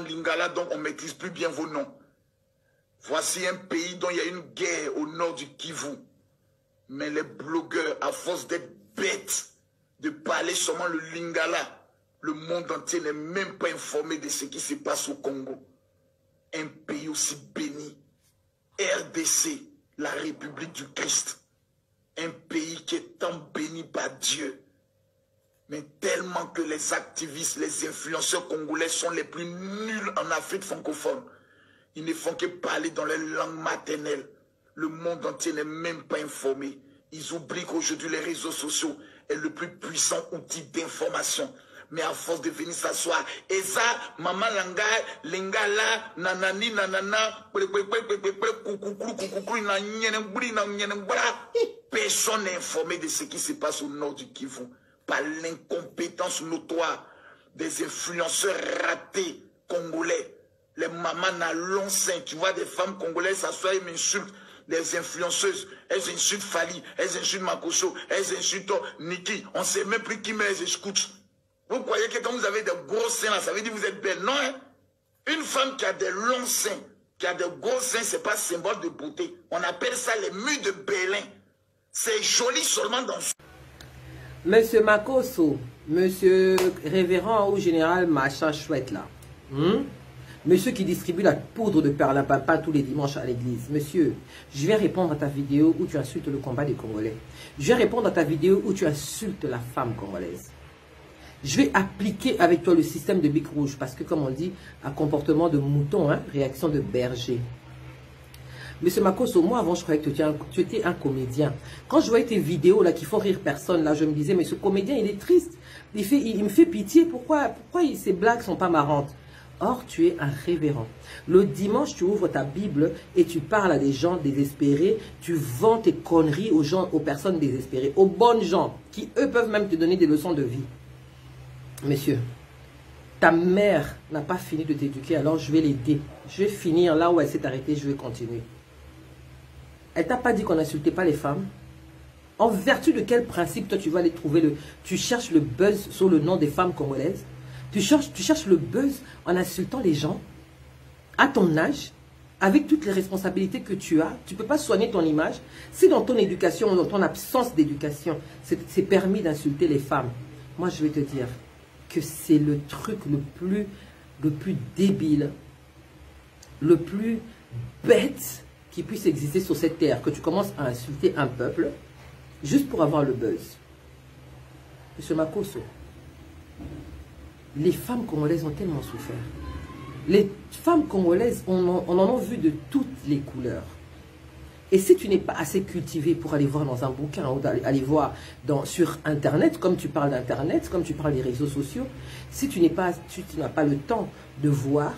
Lingala, donc on ne maîtrise plus bien vos noms. Voici un pays dont il y a une guerre au nord du Kivu. Mais les blogueurs, à force d'être bêtes, de parler seulement le Lingala, le monde entier n'est même pas informé de ce qui se passe au Congo. Un pays aussi béni. RDC, la République du Christ. Un pays qui est tant béni par Dieu. Mais tellement que les activistes, les influenceurs congolais sont les plus nuls en Afrique francophone. Ils ne font que parler dans leur langue maternelle. Le monde entier n'est même pas informé. Ils oublient qu'aujourd'hui les réseaux sociaux est le plus puissant outil d'information. Mais à force de venir s'asseoir, et ça, maman langa, lingala, nanani, nanana, personne n'est informé de ce qui se passe au nord du Kivu. Par l'incompétence notoire des influenceurs ratés congolais. Les mamans à long sein, tu vois des femmes congolaises s'asseoir et m'insultent. Les influenceuses, elles insultent Fali, elles insultent Makoso, elles insultent Niki. On ne sait même plus qui met les écoutes. Vous croyez que quand vous avez des gros seins là, ça veut dire que vous êtes belle? Non, hein? Une femme qui a des longs seins, qui a des gros seins, ce n'est pas symbole de beauté. On appelle ça les murs de Berlin. C'est joli seulement dans... Monsieur Makoso, monsieur révérend ou général machin chouette là. Monsieur qui distribue la poudre de perlimpinpin tous les dimanches à l'église. Monsieur, je vais répondre à ta vidéo où tu insultes le combat des Congolais. Je vais répondre à ta vidéo où tu insultes la femme congolaise. Je vais appliquer avec toi le système de bic rouge parce que, comme on dit, un comportement de mouton, hein, réaction de berger. Monsieur Makoso, moi avant je croyais que tu étais un comédien. Quand je voyais tes vidéos là qui font rire personne, là je me disais, mais ce comédien il est triste. Il me fait pitié, pourquoi ces blagues sont pas marrantes? Or, tu es un révérend. Le dimanche, tu ouvres ta Bible et tu parles à des gens désespérés. Tu vends tes conneries aux gens, aux personnes désespérées, aux bonnes gens qui, eux, peuvent même te donner des leçons de vie. Monsieur, ta mère n'a pas fini de t'éduquer, alors je vais l'aider. Je vais finir là où elle s'est arrêtée, je vais continuer. Elle t'a pas dit qu'on n'insultait pas les femmes? En vertu de quel principe, toi, tu vas aller trouver tu cherches le buzz sur le nom des femmes congolaises? Tu cherches le buzz en insultant les gens à ton âge, avec toutes les responsabilités que tu as. Tu ne peux pas soigner ton image. Si dans ton éducation ou dans ton absence d'éducation, c'est permis d'insulter les femmes, moi je vais te dire que c'est le truc le plus débile, le plus bête qui puisse exister sur cette terre, que tu commences à insulter un peuple juste pour avoir le buzz. Monsieur Makoso, les femmes congolaises ont tellement souffert. Les femmes congolaises, on en a vu de toutes les couleurs. Et si tu n'es pas assez cultivé pour aller voir dans un bouquin ou aller voir sur Internet, comme tu parles d'Internet, comme tu parles des réseaux sociaux, si tu n'as pas le temps de voir,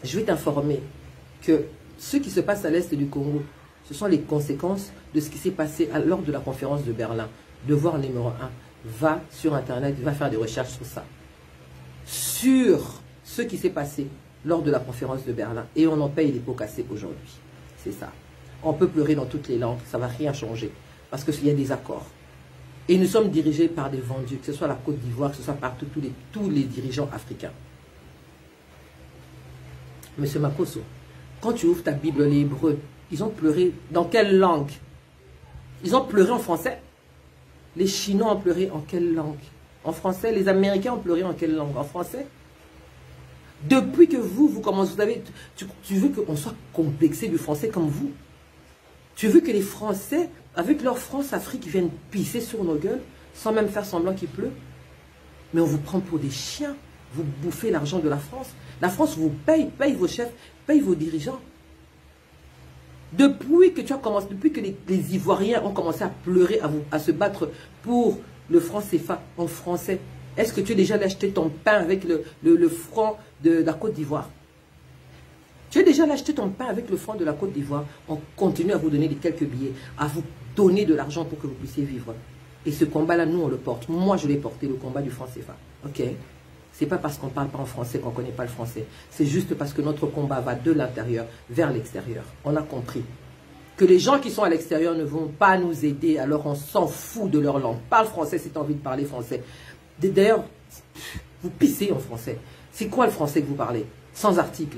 je vais t'informer que ce qui se passe à l'est du Congo, ce sont les conséquences de ce qui s'est passé lors de la conférence de Berlin. Devoir numéro 1, va sur Internet, va faire des recherches sur ça. Sur ce qui s'est passé lors de la conférence de Berlin. Et on en paye les pots cassés aujourd'hui. C'est ça. On peut pleurer dans toutes les langues, ça ne va rien changer. Parce qu'il y a des accords. Et nous sommes dirigés par des vendus, que ce soit la Côte d'Ivoire, que ce soit partout, tous les dirigeants africains. Monsieur Makoso, quand tu ouvres ta Bible, les Hébreux, ils ont pleuré dans quelle langue? Ils ont pleuré en français? Les Chinois ont pleuré en quelle langue? En français. Les Américains ont pleuré en quelle langue? En français. Depuis que vous commencez, vous savez, tu veux qu'on soit complexé du français comme vous? Tu veux que les Français, avec leur France-Afrique, viennent pisser sur nos gueules, sans même faire semblant qu'il pleut? Mais on vous prend pour des chiens. Vous bouffez l'argent de la France. La France vous paye vos chefs, paye vos dirigeants. Depuis que tu as commencé, depuis que les Ivoiriens ont commencé à pleurer, à se battre pour le franc CFA en français, est-ce que tu as déjà acheté ton pain avec le franc de la Côte d'Ivoire? Tu as déjà acheté ton pain avec le franc de la Côte d'Ivoire? On continue à vous donner quelques billets, à vous donner de l'argent pour que vous puissiez vivre. Et ce combat-là, nous, on le porte. Moi, je l'ai porté, le combat du franc CFA. Ok? C'est pas parce qu'on ne parle pas en français qu'on ne connaît pas le français. C'est juste parce que notre combat va de l'intérieur vers l'extérieur. On a compris que les gens qui sont à l'extérieur ne vont pas nous aider, alors on s'en fout de leur langue. Parle français si tu as envie de parler français. D'ailleurs, vous pissez en français. C'est quoi le français que vous parlez? Sans article.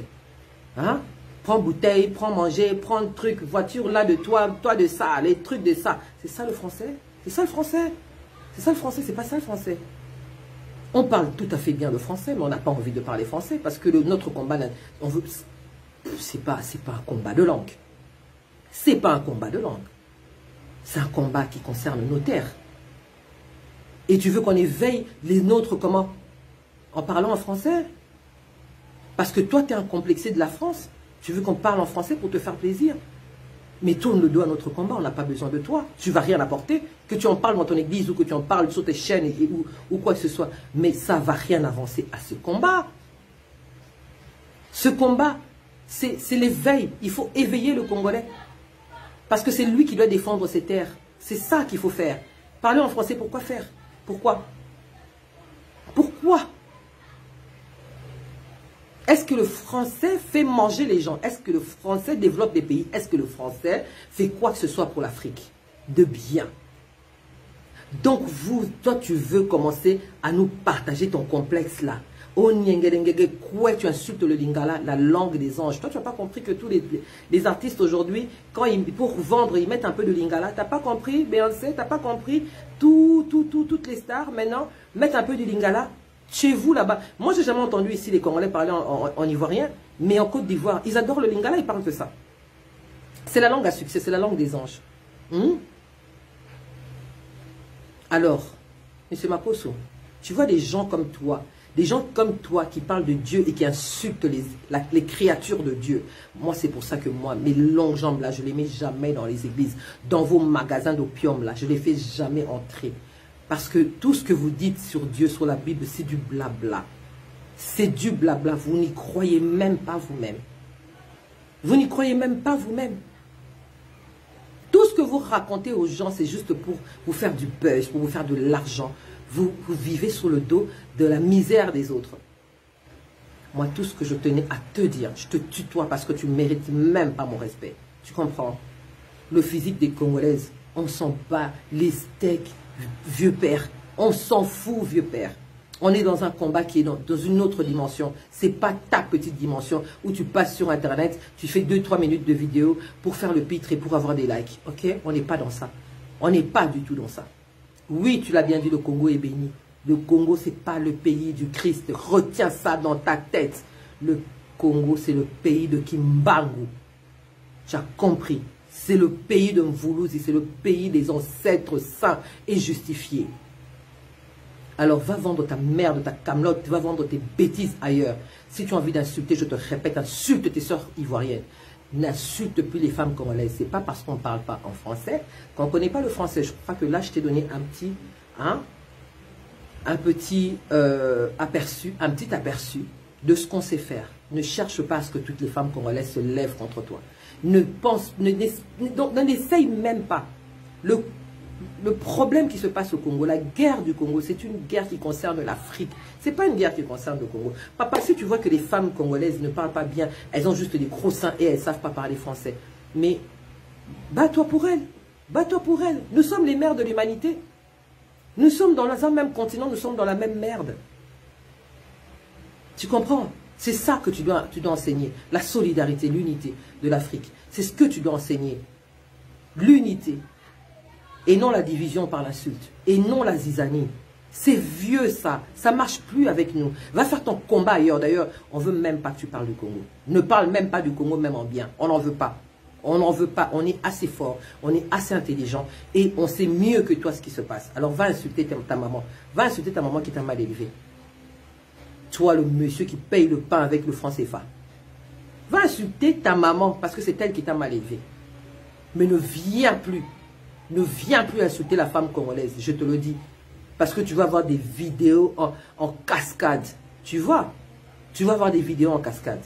Hein? Prends bouteille, prends manger, prends truc, voiture là de toi, toi de ça, les trucs de ça. C'est ça le français? C'est ça le français? C'est ça le français, c'est pas ça le français. On parle tout à fait bien le français, mais on n'a pas envie de parler français parce que notre combat, c'est pas un combat de langue. C'est pas un combat de langue. C'est un combat qui concerne nos terres. Et tu veux qu'on éveille les nôtres comment? En parlant en français? Parce que toi, tu es un complexé de la France. Tu veux qu'on parle en français pour te faire plaisir? Mais tourne le dos à notre combat, on n'a pas besoin de toi. Tu ne vas rien apporter. Que tu en parles dans ton église ou que tu en parles sur tes chaînes ou quoi que ce soit. Mais ça ne va rien avancer à ce combat. Ce combat, c'est l'éveil. Il faut éveiller le Congolais. Parce que c'est lui qui doit défendre ses terres. C'est ça qu'il faut faire. Parler en français, pourquoi faire? Pourquoi? Pourquoi? Est-ce que le français fait manger les gens? Est-ce que le français développe des pays? Est-ce que le français fait quoi que ce soit pour l'Afrique? De bien. Donc toi tu veux commencer à nous partager ton complexe là. Oh Nyengedengege, quoi, tu insultes le lingala, la langue des anges. Toi tu n'as pas compris que tous les artistes aujourd'hui, pour vendre, ils mettent un peu de lingala. Tu n'as pas compris, Beyoncé, tu n'as pas compris, toutes les stars maintenant mettent un peu de lingala. Chez vous là-bas, moi j'ai jamais entendu ici les Congolais parler en ivoirien, mais en Côte d'Ivoire, ils adorent le lingala, ils parlent de ça. C'est la langue à succès, c'est la langue des anges. Alors, M. Makosso, tu vois des gens comme toi qui parlent de Dieu et qui insultent les créatures de Dieu. Moi, c'est pour ça que moi, mes longues jambes là, je ne les mets jamais dans les églises, dans vos magasins d'opium là, je ne les fais jamais entrer. Parce que tout ce que vous dites sur Dieu, sur la Bible, c'est du blabla. C'est du blabla. Vous n'y croyez même pas vous-même. Vous n'y croyez même pas vous-même. Tout ce que vous racontez aux gens, c'est juste pour vous faire du buzz, pour vous faire de l'argent. Vous vivez sur le dos de la misère des autres. Moi, tout ce que je tenais à te dire, je te tutoie parce que tu ne mérites même pas mon respect. Tu comprends? Le physique des Congolaises, on s'en bat les steaks. Vieux père, on s'en fout vieux père. On est dans un combat qui est dans une autre dimension. C'est pas ta petite dimension où tu passes sur internet, tu fais 2-3 minutes de vidéo pour faire le pitre et pour avoir des likes. Ok? On n'est pas dans ça. On n'est pas du tout dans ça. Oui, tu l'as bien dit, le Congo est béni. Le Congo, c'est pas le pays du Christ. Retiens ça dans ta tête. Le Congo, c'est le pays de Kimbangu. Tu as compris? C'est le pays de Mvoulouzi, c'est le pays des ancêtres saints et justifiés. Alors va vendre ta merde, ta camelote, va vendre tes bêtises ailleurs. Si tu as envie d'insulter, je te répète, insulte tes sœurs ivoiriennes. N'insulte plus les femmes congolaises. C'est pas parce qu'on ne parle pas en français qu'on ne connaît pas le français. Je crois que là, je t'ai donné un petit aperçu de ce qu'on sait faire. Ne cherche pas à ce que toutes les femmes congolaises se lèvent contre toi. N'essaye même pas. Le problème qui se passe au Congo, la guerre du Congo, c'est une guerre qui concerne l'Afrique. Ce n'est pas une guerre qui concerne le Congo. Papa, si tu vois que les femmes congolaises ne parlent pas bien, elles ont juste des gros seins et elles ne savent pas parler français. Mais bats-toi pour elles. Bats-toi pour elles. Nous sommes les mères de l'humanité. Nous sommes dans un même continent, nous sommes dans la même merde. Tu comprends? C'est ça que tu dois enseigner. La solidarité, l'unité de l'Afrique. C'est ce que tu dois enseigner. L'unité. Et non la division par l'insulte. Et non la zizanie. C'est vieux ça. Ça ne marche plus avec nous. Va faire ton combat ailleurs. D'ailleurs, on ne veut même pas que tu parles du Congo. Ne parle même pas du Congo, même en bien. On n'en veut pas. On n'en veut pas. On est assez fort. On est assez intelligent. Et on sait mieux que toi ce qui se passe. Alors va insulter ta maman. Va insulter ta maman qui t'a mal élevé. Toi, le monsieur qui paye le pain avec le franc CFA. Va insulter ta maman parce que c'est elle qui t'a mal élevé. Mais ne viens plus. Ne viens plus insulter la femme congolaise, je te le dis. Parce que tu vas avoir des vidéos en cascade. Tu vois? Tu vas avoir des vidéos en cascade.